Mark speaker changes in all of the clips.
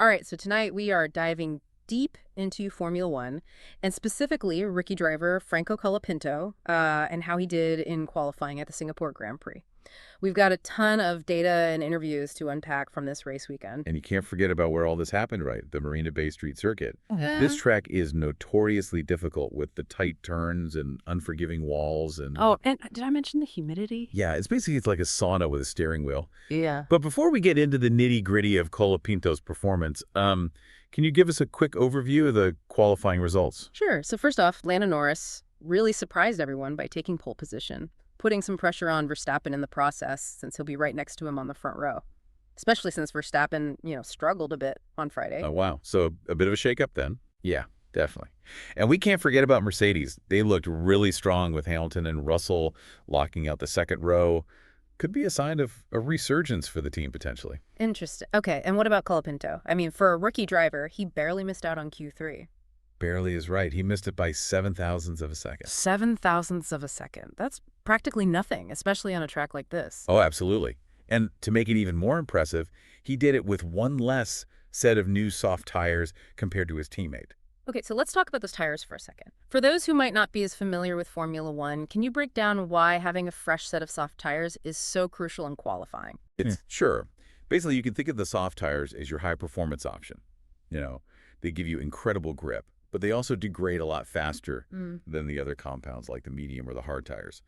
Speaker 1: All right, so tonight we are diving deep into Formula One, and specifically rookie driver Franco Colapinto and how he did in qualifying at the Singapore Grand Prix. We've got a ton of data and interviews to unpack from this race weekend.
Speaker 2: And you can't forget about where all this happened, right? The Marina Bay Street Circuit. This
Speaker 1: Yeah.
Speaker 2: track is notoriously difficult with the tight turns and unforgiving walls and
Speaker 1: Oh, and did I mention the humidity?
Speaker 2: yeah, it's like a sauna with a steering wheel.
Speaker 1: Yeah.
Speaker 2: But before we get into the nitty-gritty of Colapinto's performance, can you give us a quick overview of the qualifying results?
Speaker 1: Sure. So first off, Lando Norris really surprised everyone by taking pole position, putting some pressure on Verstappen in the process since he'll be right next to him on the front row. Especially since Verstappen, struggled a bit on Friday.
Speaker 2: Oh, wow. So a bit of a shakeup then. Yeah, definitely. And we can't forget about Mercedes. They looked really strong with Hamilton and Russell locking out the second row. Could be a sign of a resurgence for the team, potentially.
Speaker 1: Interesting. Okay, and what about Colapinto? I mean, for a rookie driver, he barely missed out on Q3.
Speaker 2: Barely is right. He missed it by 7/1000ths of a second.
Speaker 1: 7/1000ths of a second. That's practically nothing, especially on a track like this.
Speaker 2: Oh, absolutely. And to make it even more impressive, he did it with one less set of new soft tires compared to his teammate.
Speaker 1: Okay, so let's talk about those tires for a second. For those who might not be as familiar with Formula One, can you break down why having a fresh set of soft tires is so crucial in qualifying?
Speaker 2: It's sure. Basically, you can think of the soft tires as your high performance option. They give you incredible grip, but they also degrade a lot faster than the other compounds like the medium or the hard tires.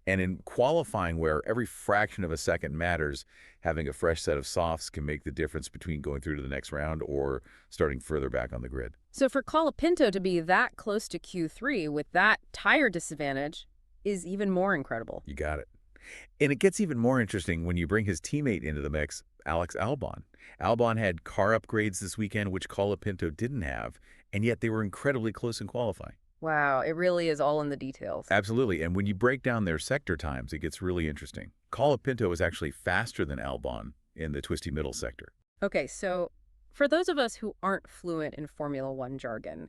Speaker 2: And in qualifying, where every fraction of a second matters, having a fresh set of softs can make the difference between going through to the next round or starting further back on the grid.
Speaker 1: So for Colapinto to be that close to Q3 with that tire disadvantage is even more incredible.
Speaker 2: You got it. And it gets even more interesting when you bring his teammate into the mix, Alex Albon. Albon had car upgrades this weekend, which Colapinto didn't have, and yet they were incredibly close in qualifying.
Speaker 1: Wow, it really is all in the details.
Speaker 2: Absolutely. And when you break down their sector times, it gets really interesting. Colapinto was actually faster than Albon in the twisty middle sector.
Speaker 1: Okay, so for those of us who aren't fluent in Formula One jargon,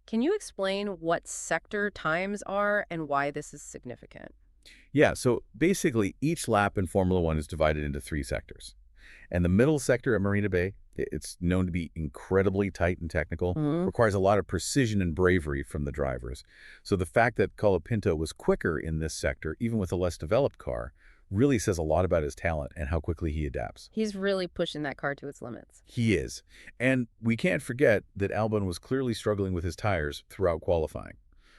Speaker 1: can you explain what sector times are and why this is significant?
Speaker 2: Yeah, so basically each lap in Formula One is divided into three sectors. And the middle sector at Marina Bay, it's known to be incredibly tight and technical, requires a lot of precision and bravery from the drivers. So the fact that Colapinto was quicker in this sector, even with a less developed car, really says a lot about his talent and how quickly he adapts.
Speaker 1: He's really pushing that car to its limits.
Speaker 2: He is. And we can't forget that Albon was clearly struggling with his tires throughout qualifying,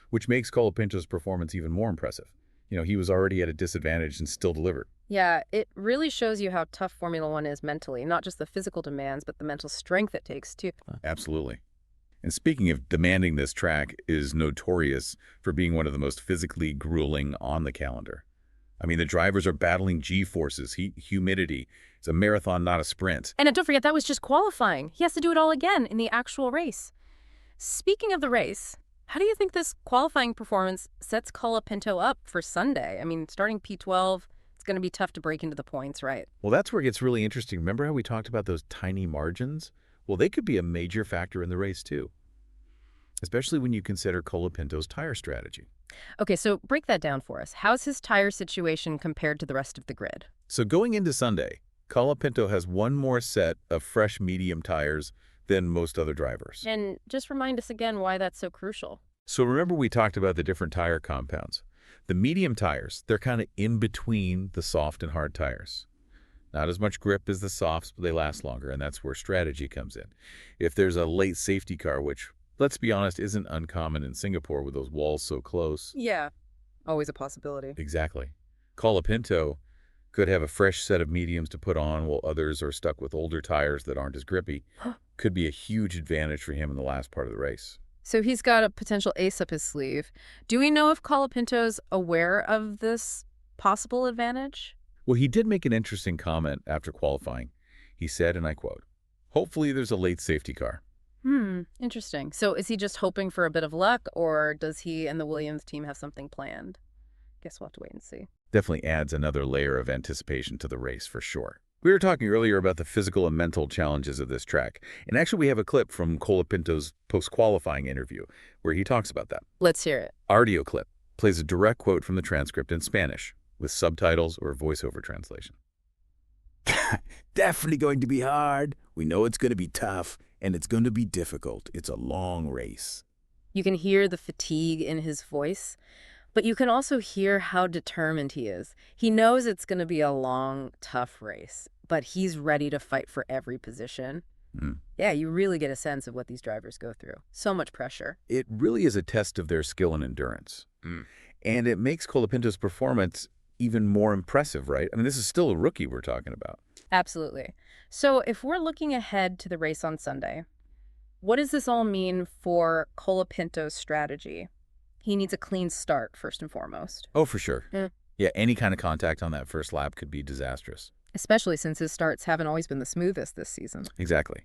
Speaker 2: which makes Colapinto's performance even more impressive. He was already at a disadvantage and still delivered.
Speaker 1: Yeah, it really shows you how tough Formula One is mentally, not just the physical demands, but the mental strength it takes, too.
Speaker 2: Absolutely. And speaking of demanding, this track is notorious for being one of the most physically grueling on the calendar. I mean, the drivers are battling G-forces, heat, humidity. It's a marathon, not a sprint.
Speaker 1: And don't forget, that was just qualifying. He has to do it all again in the actual race. Speaking of the race, how do you think this qualifying performance sets Colapinto up for Sunday? I mean, starting P12, it's going to be tough to break into the points, right?
Speaker 2: Well, that's where it gets really interesting. Remember how we talked about those tiny margins? Well, they could be a major factor in the race, too, especially when you consider Colapinto's tire strategy.
Speaker 1: Okay, so break that down for us. How's his tire situation compared to the rest of the grid?
Speaker 2: So going into Sunday, Colapinto has one more set of fresh medium tires than most other drivers.
Speaker 1: And just remind us again why that's so crucial.
Speaker 2: So remember we talked about the different tire compounds. The medium tires, they're kind of in between the soft and hard tires. Not as much grip as the softs, but they last longer, and that's where strategy comes in. If there's a late safety car, which, let's be honest, isn't uncommon in Singapore with those walls so close.
Speaker 1: Yeah, always a possibility.
Speaker 2: Exactly. Colapinto could have a fresh set of mediums to put on while others are stuck with older tires that aren't as grippy. Could be a huge advantage for him in the last part of the race.
Speaker 1: So he's got a potential ace up his sleeve. Do we know if Colapinto's aware of this possible advantage?
Speaker 2: Well, he did make an interesting comment after qualifying. He said, and I quote, "Hopefully there's a late safety car."
Speaker 1: Interesting. So is he just hoping for a bit of luck, or does he and the Williams team have something planned? Guess we'll have to wait and see.
Speaker 2: Definitely adds another layer of anticipation to the race for sure. We were talking earlier about the physical and mental challenges of this track, and actually we have a clip from Colapinto's post-qualifying interview where he talks about that.
Speaker 1: Let's hear it.
Speaker 2: Audio clip plays a direct quote from the transcript in Spanish with subtitles or voiceover translation.
Speaker 3: Definitely going to be hard. We know it's going to be tough.
Speaker 2: And it's going to be difficult. It's a long race.
Speaker 1: You can hear the fatigue in his voice, but you can also hear how determined he is. He knows it's going to be a long, tough race, but he's ready to fight for every position.
Speaker 2: Mm.
Speaker 1: Yeah, you really get a sense of what these drivers go through. So much pressure.
Speaker 2: It really is a test of their skill and endurance. And it makes Colapinto's performance even more impressive, right? I mean, this is still a rookie we're talking about.
Speaker 1: Absolutely. So if we're looking ahead to the race on Sunday, what does this all mean for Colapinto's strategy? He needs a clean start, first and foremost.
Speaker 2: Oh, for sure.
Speaker 1: Yeah.
Speaker 2: Yeah, any kind of contact on that first lap could be disastrous.
Speaker 1: Especially since his starts haven't always been the smoothest this season.
Speaker 2: Exactly.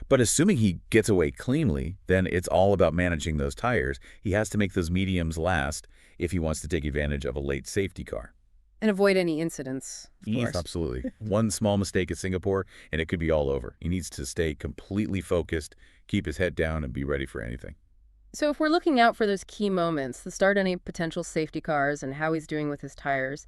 Speaker 2: But assuming he gets away cleanly, then it's all about managing those tires. He has to make those mediums last if he wants to take advantage of a late safety car.
Speaker 1: And avoid any incidents, of
Speaker 2: Yes,
Speaker 1: course.
Speaker 2: absolutely. One small mistake at Singapore, and it could be all over. He needs to stay completely focused, keep his head down, and be ready for anything.
Speaker 1: So if we're looking out for those key moments, the start any potential safety cars and how he's doing with his tires,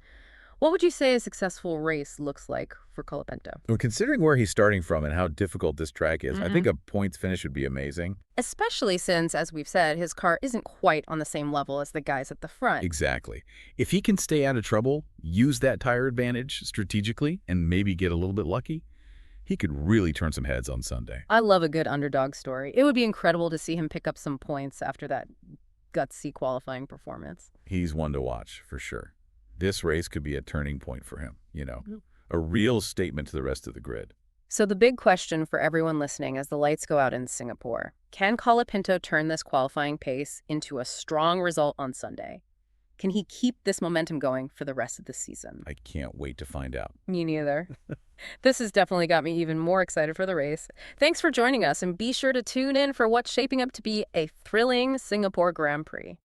Speaker 1: what would you say a successful race looks like for Colapinto?
Speaker 2: Well, considering where he's starting from and how difficult this track is, I think a points finish would be amazing.
Speaker 1: Especially since, as we've said, his car isn't quite on the same level as the guys at the front.
Speaker 2: Exactly. If he can stay out of trouble, use that tire advantage strategically, and maybe get a little bit lucky, he could really turn some heads on Sunday.
Speaker 1: I love a good underdog story. It would be incredible to see him pick up some points after that gutsy qualifying performance.
Speaker 2: He's one to watch, for sure. This race could be a turning point for him, a real statement to the rest of the grid.
Speaker 1: So the big question for everyone listening as the lights go out in Singapore, can Colapinto turn this qualifying pace into a strong result on Sunday? Can he keep this momentum going for the rest of the season?
Speaker 2: I can't wait to find out.
Speaker 1: Me neither. This has definitely got me even more excited for the race. Thanks for joining us, and be sure to tune in for what's shaping up to be a thrilling Singapore Grand Prix.